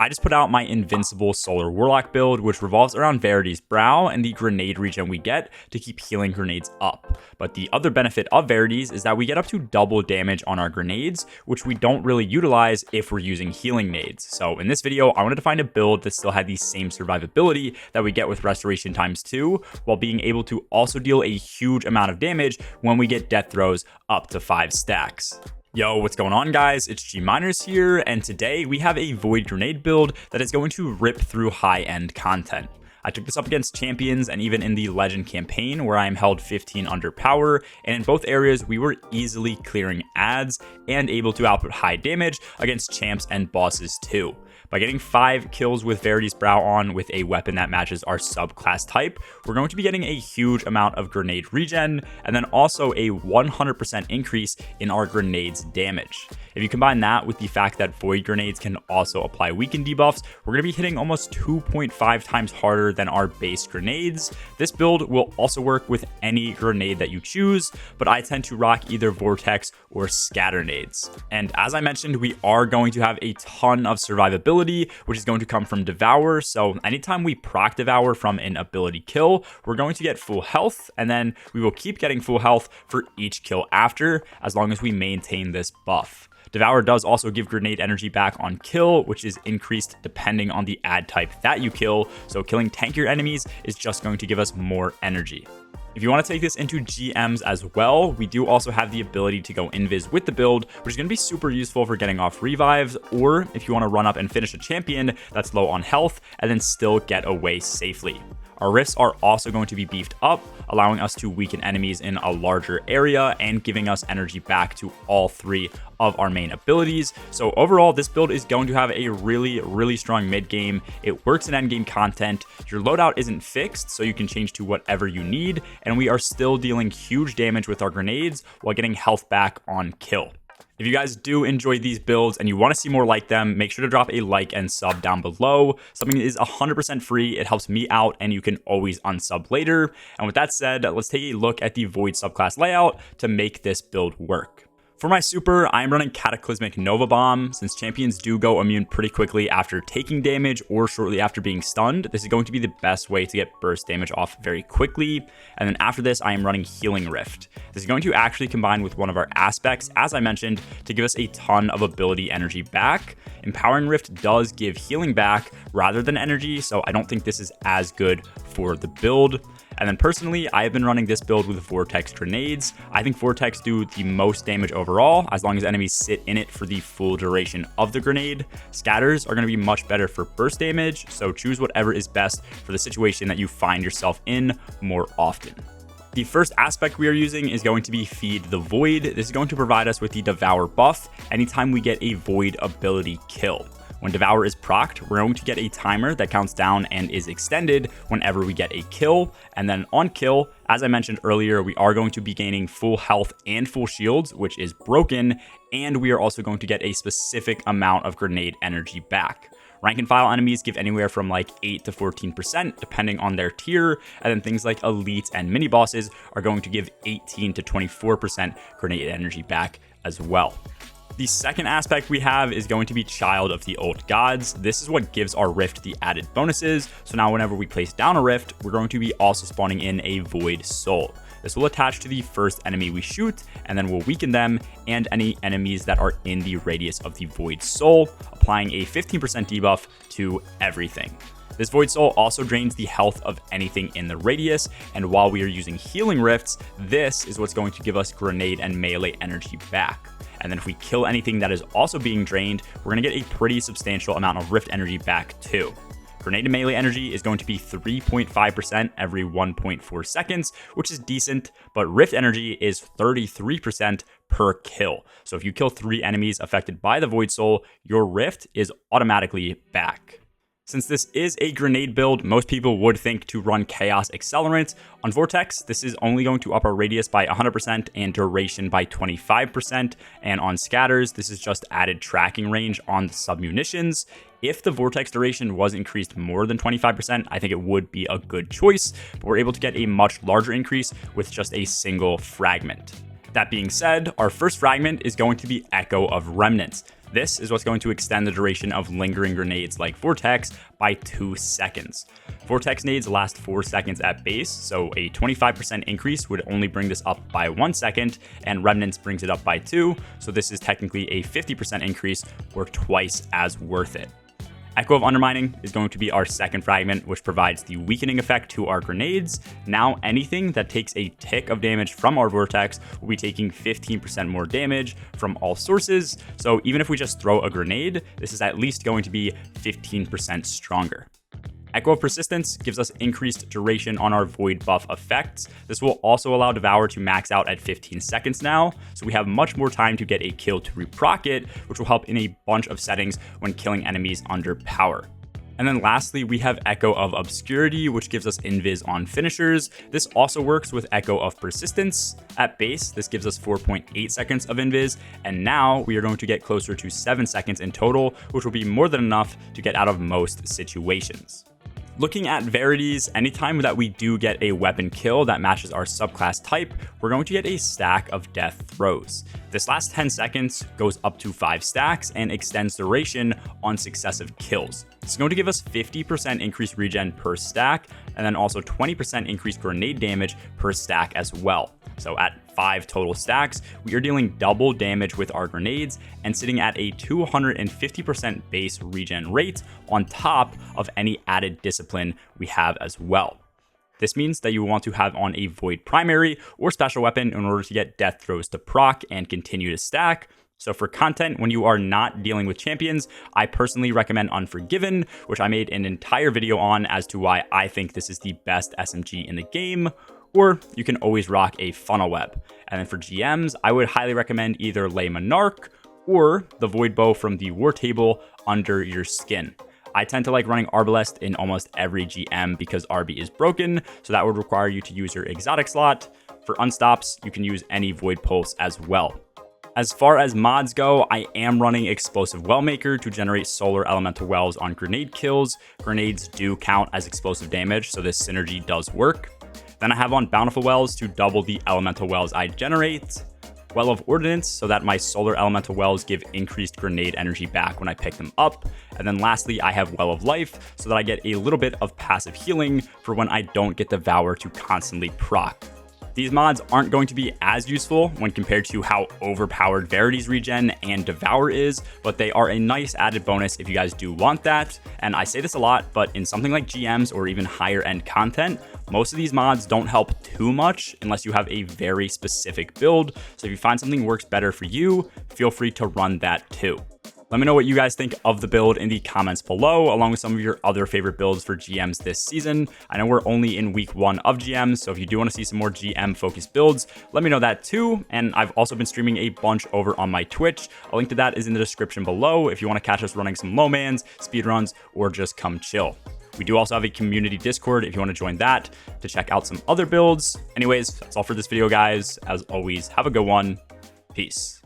I just put out my Invincible Solar Warlock build, which revolves around Verity's Brow and the grenade regen we get to keep healing grenades up. But the other benefit of Verities is that we get up to double damage on our grenades, which we don't really utilize if we're using healing nades. So in this video, I wanted to find a build that still had the same survivability that we get with Restoration ×2, while being able to also deal a huge amount of damage when we get death throws up to 5 stacks. Yo, what's going on, guys? It's G Miners here, and today we have a Void Grenade build that is going to rip through high-end content. I took this up against champions and even in the Legend campaign where I am held 15 under power, and in both areas we were easily clearing adds and able to output high damage against champs and bosses too. By getting 5 kills with Verity's Brow on with a weapon that matches our subclass type, we're going to be getting a huge amount of grenade regen, and then also a 100% increase in our grenades damage. If you combine that with the fact that Void Grenades can also apply weaken debuffs, we're going to be hitting almost 2.5 times harder than our base grenades. This build will also work with any grenade that you choose, but I tend to rock either Vortex or Scatter Nades. And as I mentioned, we are going to have a ton of survivability, which is going to come from Devour. So anytime we proc Devour from an ability kill, we're going to get full health, and then we will keep getting full health for each kill after, as long as we maintain this buff. Devour does also give grenade energy back on kill, which is increased depending on the add type that you kill, so killing tankier enemies is just going to give us more energy. If you want to take this into GMs as well, we do also have the ability to go invis with the build, which is going to be super useful for getting off revives, or if you want to run up and finish a champion that's low on health and then still get away safely. Our rifts are also going to be beefed up, allowing us to weaken enemies in a larger area and giving us energy back to all 3 of our main abilities. So overall, this build is going to have a really strong mid game. It works in end game content. Your loadout isn't fixed, so you can change to whatever you need, and we are still dealing huge damage with our grenades while getting health back on kill. If you guys do enjoy these builds and you want to see more like them, make sure to drop a like and sub down below. Something is 100% free. It helps me out, and you can always unsub later. And with that said, let's take a look at the Void subclass layout to make this build work. For my super, I am running Cataclysmic Nova Bomb. Since champions do go immune pretty quickly after taking damage or shortly after being stunned, this is going to be the best way to get burst damage off very quickly. And then after this, I am running Healing Rift. This is going to actually combine with one of our aspects, as I mentioned, to give us a ton of ability energy back. Empowering Rift does give healing back rather than energy, so I don't think this is as good for the build. And then personally, I have been running this build with Vortex grenades. I think Vortex do the most damage overall, as long as enemies sit in it for the full duration of the grenade. Scatters are going to be much better for burst damage, so choose whatever is best for the situation that you find yourself in more often. The first aspect we are using is going to be Feed the Void. This is going to provide us with the Devour buff anytime we get a Void ability kill. When Devour is procced, we're going to get a timer that counts down and is extended whenever we get a kill. And then on kill, as I mentioned earlier, we are going to be gaining full health and full shields, which is broken. And we are also going to get a specific amount of grenade energy back. Rank and file enemies give anywhere from like 8 to 14% depending on their tier, and then things like elites and mini bosses are going to give 18 to 24% grenade energy back as well. The second aspect we have is going to be Child of the Old Gods. This is what gives our rift the added bonuses. So now whenever we place down a rift, we're going to be also spawning in a Void Soul. This will attach to the first enemy we shoot, and then we'll weaken them and any enemies that are in the radius of the Void Soul, applying a 15% debuff to everything. This Void Soul also drains the health of anything in the radius, and while we are using Healing Rifts, this is what's going to give us grenade and melee energy back. And then if we kill anything that is also being drained, we're going to get a pretty substantial amount of rift energy back too. Grenade and melee energy is going to be 3.5% every 1.4 seconds, which is decent, but rift energy is 33% per kill. So if you kill 3 enemies affected by the Void Soul, your rift is automatically back. Since this is a grenade build, most people would think to run Chaos Accelerant. On Vortex, this is only going to up our radius by 100% and duration by 25%. And on Scatters, this is just added tracking range on the submunitions. If the Vortex duration was increased more than 25%, I think it would be a good choice, but we're able to get a much larger increase with just a single fragment. That being said, our first fragment is going to be Echo of Remnants. This is what's going to extend the duration of lingering grenades like Vortex by 2 seconds. Vortex nades last 4 seconds at base, so a 25% increase would only bring this up by 1 second, and Remnants brings it up by 2, so this is technically a 50% increase, or twice as worth it. Echo of Undermining is going to be our second fragment, which provides the weakening effect to our grenades. Now anything that takes a tick of damage from our Vortex will be taking 15% more damage from all sources, so even if we just throw a grenade, this is at least going to be 15% stronger. Echo of Persistence gives us increased duration on our Void buff effects. This will also allow Devour to max out at 15 seconds now, so we have much more time to get a kill to reproc it, which will help in a bunch of settings when killing enemies under power. And then lastly, we have Echo of Obscurity, which gives us invis on finishers. This also works with Echo of Persistence. At base, this gives us 4.8 seconds of invis, and now we are going to get closer to 7 seconds in total, which will be more than enough to get out of most situations. Looking at Verities, anytime that we do get a weapon kill that matches our subclass type, we're going to get a stack of death throws. This last 10 seconds goes up to 5 stacks and extends duration on successive kills. It's going to give us 50% increased regen per stack, and then also 20% increased grenade damage per stack as well. So at 5 total stacks, we are dealing double damage with our grenades and sitting at a 250% base regen rate on top of any added discipline we have as well. This means that you want to have on a Void primary or special weapon in order to get death throws to proc and continue to stack. So for content, when you are not dealing with champions, I personally recommend Unforgiven, which I made an entire video on as to why I think this is the best SMG in the game. Or you can always rock a funnel web. And then for GMs, I would highly recommend either Lay Monarch or the Void Bow from the War Table Under Your Skin. I tend to like running Arbalest in almost every GM because RB is broken, so that would require you to use your exotic slot. For unstops, you can use any Void Pulse as well. As far as mods go, I am running Explosive Wellmaker to generate solar elemental wells on grenade kills. Grenades do count as explosive damage, so this synergy does work. Then I have on Bountiful Wells to double the elemental wells I generate. Well of Ordnance, so that my solar elemental wells give increased grenade energy back when I pick them up. And then lastly, I have Well of Life, so that I get a little bit of passive healing for when I don't get Devour to constantly proc. These mods aren't going to be as useful when compared to how overpowered Verities regen and Devour is, but they are a nice added bonus if you guys do want that. And I say this a lot, but in something like GMs or even higher end content, most of these mods don't help too much unless you have a very specific build. So if you find something works better for you, feel free to run that too. Let me know what you guys think of the build in the comments below, along with some of your other favorite builds for GMs this season. I know we're only in week 1 of GMs, so if you do want to see some more GM focused builds, let me know that too. And I've also been streaming a bunch over on my Twitch. A link to that is in the description below if you want to catch us running some low mans, speedruns, or just come chill. We do also have a community Discord if you want to join that to check out some other builds. Anyways, that's all for this video, guys. As always, have a good one. Peace.